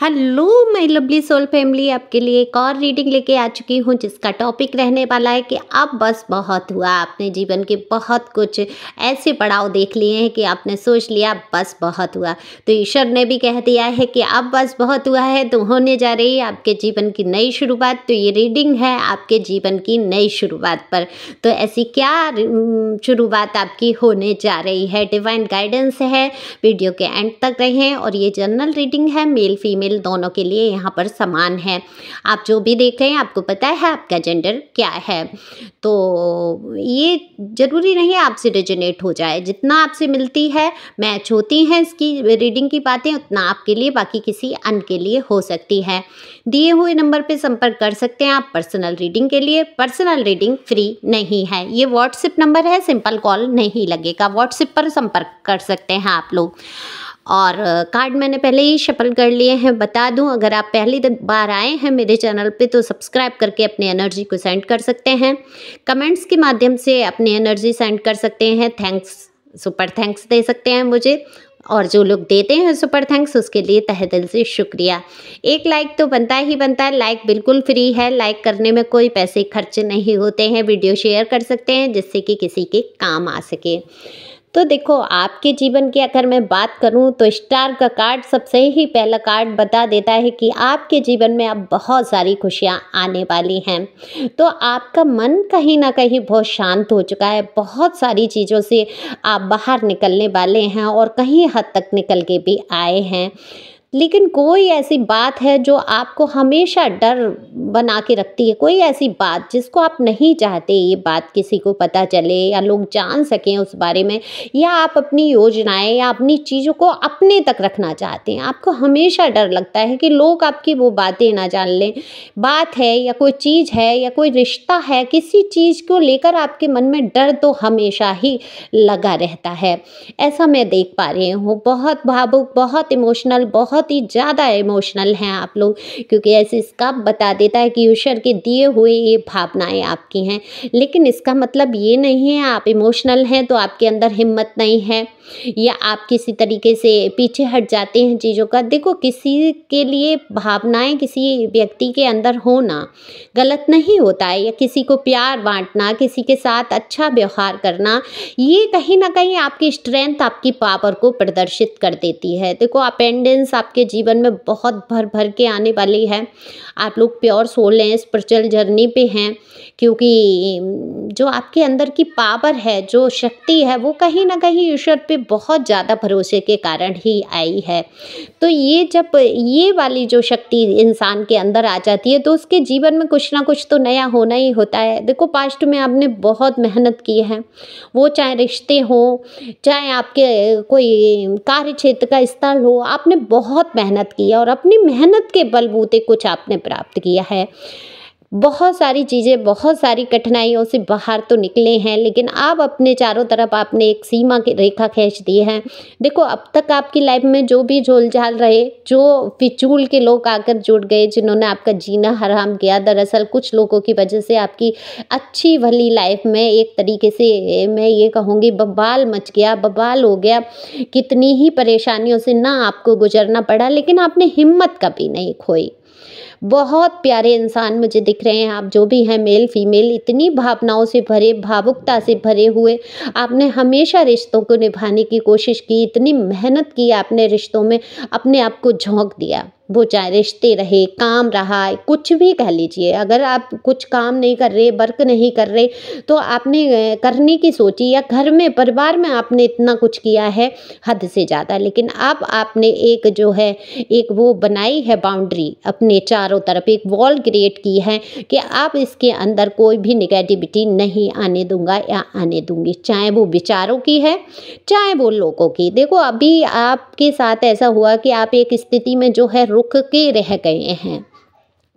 Hello my lovely soul family, आपके लिए एक और रीडिंग लेके आ चुकी हूँ जिसका टॉपिक रहने वाला है कि अब बस बहुत हुआ। आपने जीवन के बहुत कुछ ऐसे पड़ाव देख लिए हैं कि आपने सोच लिया बस बहुत हुआ। तो ईश्वर ने भी कह दिया है कि अब बस बहुत हुआ है, तो होने जा रही है आपके जीवन की नई शुरुआत। तो ये रीडिंग है आपके जीवन की नई शुरुआत पर। तो ऐसी क्या शुरुआत आपकी होने जा रही है, डिवाइन गाइडेंस है। वीडियो के एंड तक रहें। और ये जनरल रीडिंग है, मेल फीमेल दोनों के लिए यहाँ पर समान है। आप जो भी देख रहे हैं आपको पता है आपका जेंडर क्या है। तो ये जरूरी नहीं आपसे रेजोनेट हो जाए, जितना आपसे मिलती है मैच होती हैं इसकी रीडिंग की बातें, उतना आपके लिए, बाकी किसी अन्य के लिए हो सकती है। दिए हुए नंबर पे संपर्क कर सकते हैं आप पर्सनल रीडिंग के लिए। पर्सनल रीडिंग फ्री नहीं है, ये व्हाट्सएप नंबर है, सिंपल कॉल नहीं लगेगा। व्हाट्सएप पर संपर्क कर सकते हैं आप लोग। और कार्ड मैंने पहले ही शफल कर लिए हैं। बता दूं, अगर आप पहली बार आए हैं मेरे चैनल पे तो सब्सक्राइब करके अपनी एनर्जी को सेंड कर सकते हैं। कमेंट्स के माध्यम से अपनी एनर्जी सेंड कर सकते हैं। थैंक्स, सुपर थैंक्स दे सकते हैं मुझे। और जो लोग देते हैं सुपर थैंक्स, उसके लिए तहे दिल से शुक्रिया। एक लाइक तो बनता ही बनता है, लाइक बिल्कुल फ्री है। लाइक करने में कोई पैसे खर्च नहीं होते हैं। वीडियो शेयर कर सकते हैं जिससे कि किसी के काम आ सके। तो देखो, आपके जीवन की अगर मैं बात करूं तो स्टार का कार्ड सबसे ही पहला कार्ड बता देता है कि आपके जीवन में अब बहुत सारी खुशियां आने वाली हैं। तो आपका मन कहीं ना कहीं बहुत शांत हो चुका है। बहुत सारी चीज़ों से आप बाहर निकलने वाले हैं और कहीं हद तक निकल के भी आए हैं। लेकिन कोई ऐसी बात है जो आपको हमेशा डर बना के रखती है, कोई ऐसी बात जिसको आप नहीं चाहते ये बात किसी को पता चले या लोग जान सकें उस बारे में, या आप अपनी योजनाएं या अपनी चीज़ों को अपने तक रखना चाहते हैं। आपको हमेशा डर लगता है कि लोग आपकी वो बातें ना जान लें। बात है या कोई चीज़ है या कोई रिश्ता है, किसी चीज़ को लेकर आपके मन में डर तो हमेशा ही लगा रहता है। ऐसा मैं देख पा रही हूँ। बहुत भावुक, बहुत इमोशनल, बहुत ही ज़्यादा इमोशनल हैं आप लोग, क्योंकि ऐसे इसका बता देता है कि ईश्वर के दिए हुए ये भावनाएं आपकी हैं। लेकिन इसका मतलब ये नहीं है आप इमोशनल हैं तो आपके अंदर हिम्मत नहीं है या आप किसी तरीके से पीछे हट जाते हैं चीज़ों का। देखो, किसी के लिए भावनाएं किसी व्यक्ति के अंदर होना गलत नहीं होता है, या किसी को प्यार बांटना, किसी के साथ अच्छा व्यवहार करना, ये कहीं ना कहीं आपकी स्ट्रेंथ, आपकी पावर को प्रदर्शित कर देती है। देखो, अपेंडेंस आपके जीवन में बहुत भर भर के आने वाली है। आप लोग प्योर सोल हैं, स्पिरिचुअल जर्नी पे हैं, क्योंकि जो आपके अंदर की पावर है, जो शक्ति है, वो कहीं ना कहीं ईश्वर पे बहुत ज़्यादा भरोसे के कारण ही आई है। तो ये जब ये वाली जो शक्ति इंसान के अंदर आ जाती है तो उसके जीवन में कुछ ना कुछ तो नया होना ही होता है। देखो, पास्ट में आपने बहुत मेहनत की है, वो चाहे रिश्ते हों, चाहे आपके कोई कार्य क्षेत्र का स्थल हो, आपने बहुत मेहनत की है और अपनी मेहनत के बलबूते कुछ आपने प्राप्त किया है। बहुत सारी चीज़ें, बहुत सारी कठिनाइयों से बाहर तो निकले हैं, लेकिन अब अपने चारों तरफ आपने एक सीमा की रेखा खींच दी है। देखो, अब तक आपकी लाइफ में जो भी झोल-झाल रहे, जो फिजूल के लोग आकर जुड़ गए, जिन्होंने आपका जीना हराम किया, दरअसल कुछ लोगों की वजह से आपकी अच्छी भली लाइफ में एक तरीके से मैं ये कहूँगी बवाल मच गया, बवाल हो गया। कितनी ही परेशानियों से ना आपको गुजरना पड़ा, लेकिन आपने हिम्मत कभी नहीं खोई। बहुत प्यारे इंसान मुझे दिख रहे हैं आप, जो भी हैं, मेल फीमेल, इतनी भावनाओं से भरे, भावुकता से भरे हुए। आपने हमेशा रिश्तों को निभाने की कोशिश की, इतनी मेहनत की आपने रिश्तों में, अपने आप को झोंक दिया। वो चाहे रिश्ते रहे, काम रहा, कुछ भी कह लीजिए। अगर आप कुछ काम नहीं कर रहे, वर्क नहीं कर रहे, तो आपने करने की सोची, या घर में, परिवार में आपने इतना कुछ किया है हद से ज़्यादा। लेकिन अब आपने एक जो है, एक वो बनाई है बाउंड्री, अपने चारों तरफ एक वॉल क्रिएट की है कि आप इसके अंदर कोई भी निगेटिविटी नहीं आने दूंगा या आने दूंगी, चाहे वो विचारों की है, चाहे वो लोगों की। देखो, अभी आपके साथ ऐसा हुआ कि आप एक स्थिति में जो है रुक के रह गए हैं।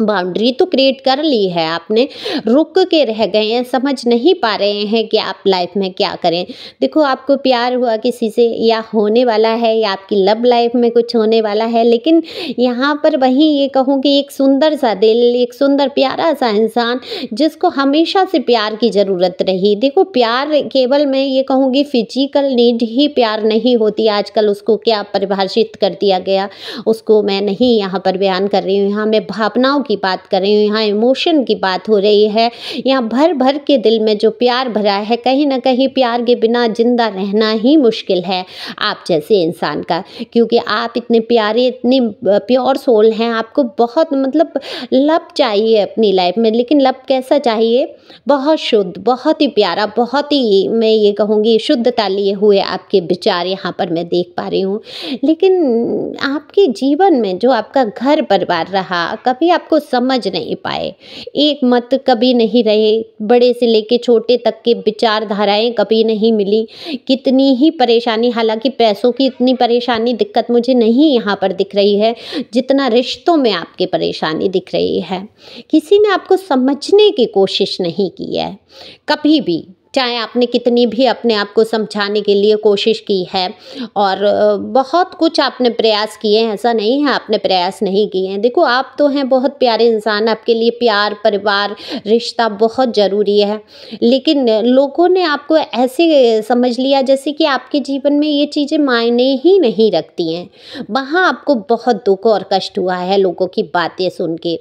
बाउंड्री तो क्रिएट कर ली है आपने, रुक के रह गए हैं, समझ नहीं पा रहे हैं कि आप लाइफ में क्या करें। देखो, आपको प्यार हुआ किसी से या होने वाला है, या आपकी लव लाइफ में कुछ होने वाला है, लेकिन यहाँ पर वही ये कहूँ कि एक सुंदर सा दिल, एक सुंदर प्यारा सा इंसान जिसको हमेशा से प्यार की ज़रूरत रही। देखो, प्यार केवल मैं ये कहूँगी फिजिकल नीड ही प्यार नहीं होती। आजकल उसको क्या परिभाषित कर दिया गया, उसको मैं नहीं यहाँ पर बयान कर रही हूँ। यहाँ मैं भावनाओं की बात कर रही हूँ, यहाँ इमोशन की बात हो रही है। यहाँ भर भर के दिल में जो प्यार भरा है, कहीं ना कहीं प्यार के बिना जिंदा रहना ही मुश्किल है आप जैसे इंसान का, क्योंकि आप इतने प्यारे, इतनी प्योर सोल हैं। आपको बहुत मतलब लव चाहिए अपनी लाइफ में, लेकिन लव कैसा चाहिए? बहुत शुद्ध, बहुत ही प्यारा, बहुत ही मैं ये कहूँगी शुद्धता लिए हुए आपके विचार यहाँ पर मैं देख पा रही हूँ। लेकिन आपके जीवन में जो आपका घर परिवार रहा, कभी आपको समझ नहीं पाए, एक मत कभी नहीं रहे, बड़े से लेके छोटे तक के विचारधाराएं कभी नहीं मिली। कितनी ही परेशानी, हालांकि पैसों की इतनी परेशानी दिक्कत मुझे नहीं यहाँ पर दिख रही है जितना रिश्तों में आपके परेशानी दिख रही है। किसी ने आपको समझने की कोशिश नहीं की है कभी भी, चाहे आपने कितनी भी अपने आप को समझाने के लिए कोशिश की है, और बहुत कुछ आपने प्रयास किए हैं, ऐसा नहीं है आपने प्रयास नहीं किए हैं। देखो, आप तो हैं बहुत प्यारे इंसान, आपके लिए प्यार, परिवार, रिश्ता बहुत ज़रूरी है, लेकिन लोगों ने आपको ऐसे समझ लिया जैसे कि आपके जीवन में ये चीज़ें मायने ही नहीं रखती हैं। वहाँ आपको बहुत दुख और कष्ट हुआ है लोगों की बातें सुन के।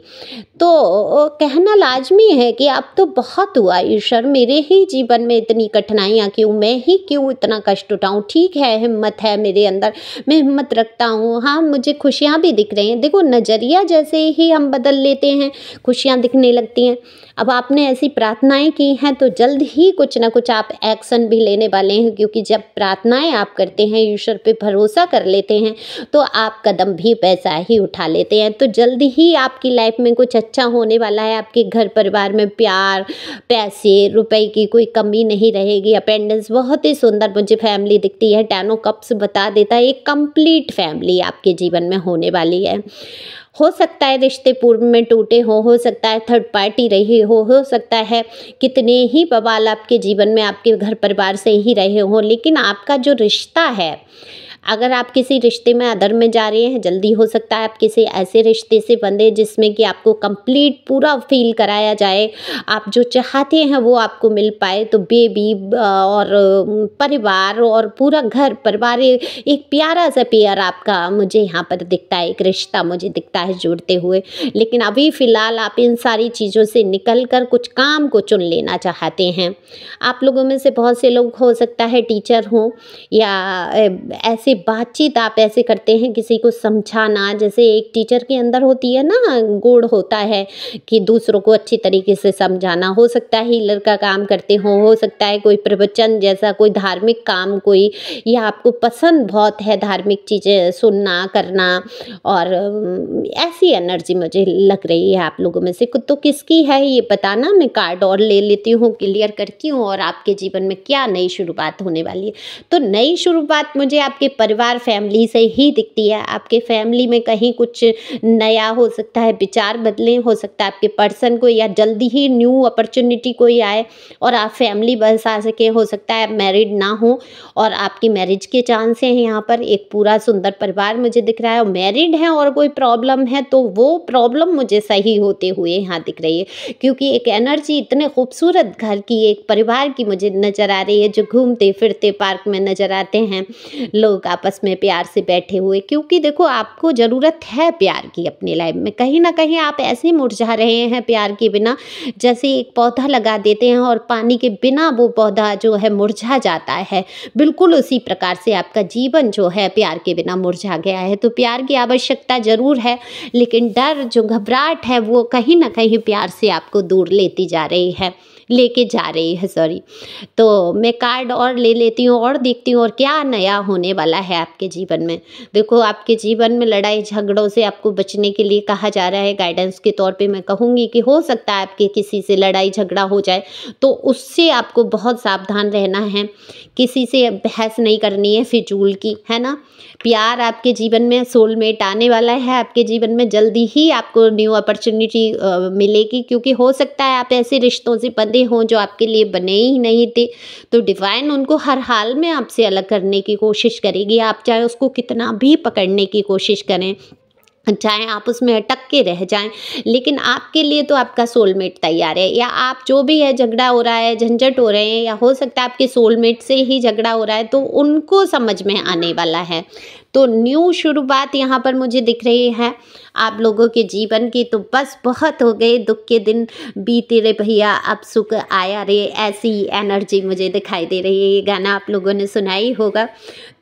तो कहना लाजमी है कि अब तो बहुत हुआ ईश्वर, मेरे ही जीवन में इतनी कठिनाइयाँ क्यों, मैं ही क्यों इतना कष्ट उठाऊँ? ठीक है, हिम्मत है मेरे अंदर, मैं हिम्मत रखता हूँ, हाँ मुझे खुशियाँ भी दिख रही हैं। देखो, नज़रिया जैसे ही हम बदल लेते हैं, खुशियाँ दिखने लगती हैं। अब आपने ऐसी प्रार्थनाएं की हैं तो जल्द ही कुछ ना कुछ आप एक्शन भी लेने वाले हैं, क्योंकि जब प्रार्थनाएं आप करते हैं, ईश्वर पे भरोसा कर लेते हैं, तो आप कदम भी वैसा ही उठा लेते हैं। तो जल्द ही आपकी लाइफ में कुछ अच्छा होने वाला है। आपके घर परिवार में प्यार, पैसे, रुपए की कोई कमी नहीं रहेगी। अपेंडेंस बहुत ही सुंदर मुझे फैमिली दिखती है, 10 ऑफ कप्स बता देता है, एक कंप्लीट फैमिली आपके जीवन में होने वाली है। हो सकता है रिश्ते पूर्व में टूटे हो सकता है थर्ड पार्टी रही हो सकता है कितने ही बवाल आपके जीवन में आपके घर परिवार से ही रहे हों, लेकिन आपका जो रिश्ता है, अगर आप किसी रिश्ते में अदर में जा रहे हैं, जल्दी हो सकता है आप किसी ऐसे रिश्ते से बंधे जिसमें कि आपको कंप्लीट पूरा फील कराया जाए, आप जो चाहते हैं वो आपको मिल पाए। तो बेबी और परिवार और पूरा घर परिवार, एक प्यारा सा पेयर आपका मुझे यहाँ पर दिखता है, एक रिश्ता मुझे दिखता है जुड़ते हुए। लेकिन अभी फ़िलहाल आप इन सारी चीज़ों से निकल कर कुछ काम को चुन लेना चाहते हैं। आप लोगों में से बहुत से लोग हो सकता है टीचर हों, या ऐसे बातचीत आप ऐसे करते हैं किसी को समझाना, जैसे एक टीचर के अंदर होती है ना गुण होता है कि दूसरों को अच्छी तरीके से समझाना। हो सकता है हीलर का काम करते हो सकता है कोई प्रवचन जैसा कोई धार्मिक काम, कोई, या आपको पसंद बहुत है धार्मिक चीज़ें सुनना करना, और ऐसी एनर्जी मुझे लग रही है आप लोगों में से। तो किसकी है ये बताना, मैं कार्ड और ले लेती हूँ, क्लियर करती हूँ, और आपके जीवन में क्या नई शुरुआत होने वाली है। तो नई शुरुआत मुझे आपके परिवार, फैमिली से ही दिखती है। आपके फैमिली में कहीं कुछ नया हो सकता है, विचार बदले, हो सकता है आपके पर्सन को, या जल्दी ही न्यू अपॉर्चुनिटी कोई आए और आप फैमिली बस आ सके। हो सकता है मैरिड ना हो और आपकी मैरिज के चांस हैं। यहाँ पर एक पूरा सुंदर परिवार मुझे दिख रहा है, और मैरिड है और कोई प्रॉब्लम है तो वो प्रॉब्लम मुझे सही होते हुए यहाँ दिख रही है, क्योंकि एक एनर्जी इतने खूबसूरत घर की, एक परिवार की मुझे नज़र आ रही है, जो घूमते फिरते पार्क में नज़र आते हैं, लोग आपस में प्यार से बैठे हुए। क्योंकि देखो, आपको ज़रूरत है प्यार की अपनी लाइफ में। कहीं ना कहीं आप ऐसे मुरझा रहे हैं प्यार के बिना, जैसे एक पौधा लगा देते हैं और पानी के बिना वो पौधा जो है मुरझा जाता है, बिल्कुल उसी प्रकार से आपका जीवन जो है प्यार के बिना मुरझा गया है। तो प्यार की आवश्यकता ज़रूर है, लेकिन डर, जो घबराहट है, वो कहीं ना कहीं प्यार से आपको दूर लेती जा रही है। लेके जा रही है, सॉरी। तो मैं कार्ड और ले लेती हूँ और देखती हूँ और क्या नया होने वाला है आपके जीवन में। देखो, आपके जीवन में लड़ाई झगड़ों से आपको बचने के लिए कहा जा रहा है। गाइडेंस के तौर पे मैं कहूँगी कि हो सकता है आपके किसी से लड़ाई झगड़ा हो जाए, तो उससे आपको बहुत सावधान रहना है। किसी से बहस नहीं करनी है फिजूल की, है ना। प्यार आपके जीवन में, सोलमेट आने वाला है आपके जीवन में, जल्दी ही आपको न्यू अपॉर्चुनिटी मिलेगी, क्योंकि हो सकता है आप ऐसे रिश्तों से बंधे हों जो आपके लिए बने ही नहीं थे। तो डिवाइन उनको हर हाल में आपसे अलग करने की कोशिश करेगी, आप चाहे उसको कितना भी पकड़ने की कोशिश करें, चाहे आप उसमें अटक के रह जाएं, लेकिन आपके लिए तो आपका सोलमेट तैयार है। या आप जो भी है, झगड़ा हो रहा है, झंझट हो रहे हैं, या हो सकता है आपके सोलमेट से ही झगड़ा हो रहा है, तो उनको समझ में आने वाला है। तो न्यू शुरुआत यहाँ पर मुझे दिख रही है आप लोगों के जीवन की। तो बस बहुत हो गए दुख के दिन बीते रे भैया, अब सुख आया रे, ऐसी एनर्जी मुझे दिखाई दे रही है। ये गाना आप लोगों ने सुना ही होगा।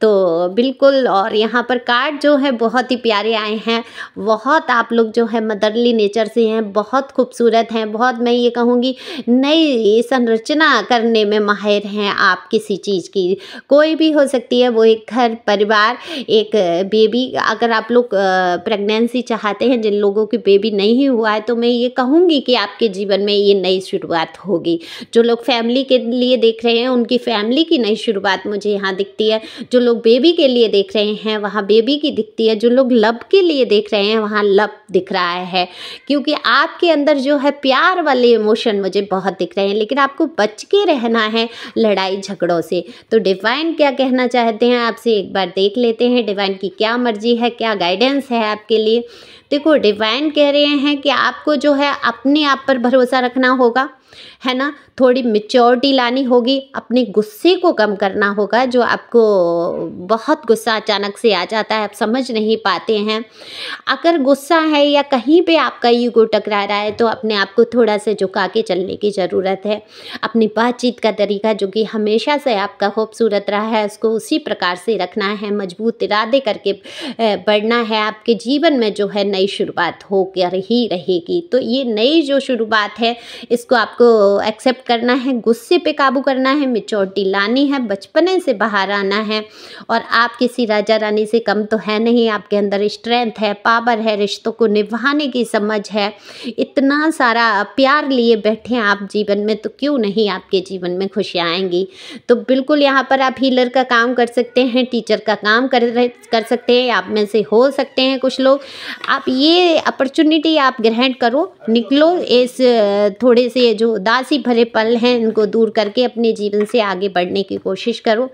तो बिल्कुल, और यहाँ पर कार्ड जो है बहुत ही प्यारे आए हैं। बहुत आप लोग जो है मदरली नेचर से हैं, बहुत खूबसूरत हैं, बहुत, मैं ये कहूँगी, नई संरचना करने में माहिर हैं आप किसी चीज़ की। कोई भी हो सकती है वो, एक घर परिवार, एक बेबी। अगर आप लोग प्रेगनेंसी चाहते हैं, जिन लोगों की बेबी नहीं हुआ है, तो मैं ये कहूँगी कि आपके जीवन में ये नई शुरुआत होगी। जो लोग फैमिली के लिए देख रहे हैं, उनकी फैमिली की नई शुरुआत मुझे यहाँ दिखती है। जो लोग बेबी के लिए देख रहे हैं, वहाँ बेबी की दिखती है। जो लोग लव के लिए देख रहे हैं, वहाँ लव दिख रहा है, क्योंकि आपके अंदर जो है प्यार वाले इमोशन मुझे बहुत दिख रहे हैं। लेकिन आपको बच के रहना है लड़ाई झगड़ों से। तो डिवाइन क्या कहना चाहते हैं आपसे, एक बार देख लेते हैं डिवाइन की क्या मर्जी है, क्या गाइडेंस है आपके लिए। देखो, डिवाइन कह रहे हैं कि आपको जो है अपने आप पर भरोसा रखना होगा, है ना। थोड़ी मैच्योरिटी लानी होगी, अपने गुस्से को कम करना होगा। जो आपको बहुत गुस्सा अचानक से आ जाता है, आप समझ नहीं पाते हैं। अगर गुस्सा है या कहीं पे आपका ईगो टकरा रहा है, तो अपने आप को थोड़ा सा झुका के चलने की ज़रूरत है। अपनी बातचीत का तरीका जो कि हमेशा से आपका खूबसूरत रहा है, उसको उसी प्रकार से रखना है। मजबूत इरादे करके बढ़ना है। आपके जीवन में जो है नई शुरुआत होकर ही रहेगी। तो ये नई जो शुरुआत है, इसको आपको एक्सेप्ट करना है, गुस्से पे काबू करना है, मैच्योरिटी लानी है, बचपने से बाहर आना है। और आप किसी राजा रानी से कम तो है नहीं, आपके अंदर स्ट्रेंथ है, पावर है, रिश्तों को निभाने की समझ है। इतना सारा प्यार लिए बैठे हैं आप जीवन में, तो क्यों नहीं आपके जीवन में खुशियाँ आएंगी। तो बिल्कुल यहाँ पर आप हीलर का काम कर सकते हैं, टीचर का काम कर सकते हैं। आप में से हो सकते हैं कुछ लोग, आप ये अपॉर्चुनिटी आप ग्रहण करो, निकलो इस थोड़े से जो उदासी भरे पल हैं, इनको दूर करके अपने जीवन से आगे बढ़ने की कोशिश करो।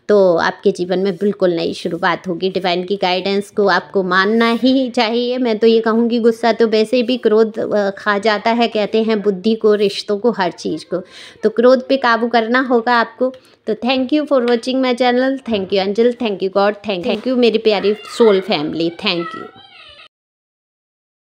तो आपके जीवन में बिल्कुल नई शुरुआत होगी। डिवाइन की गाइडेंस को आपको मानना ही चाहिए। मैं तो ये कहूँगी, गुस्सा तो वैसे भी क्रोध खा जाता है, कहते हैं बुद्धि को, रिश्तों को, हर चीज़ को। तो क्रोध पे काबू करना होगा आपको। तो thank you for watching my channel. Thank you angel, thank you God, thank you मेरी प्यारी सोल फैमिली, थैंक यू।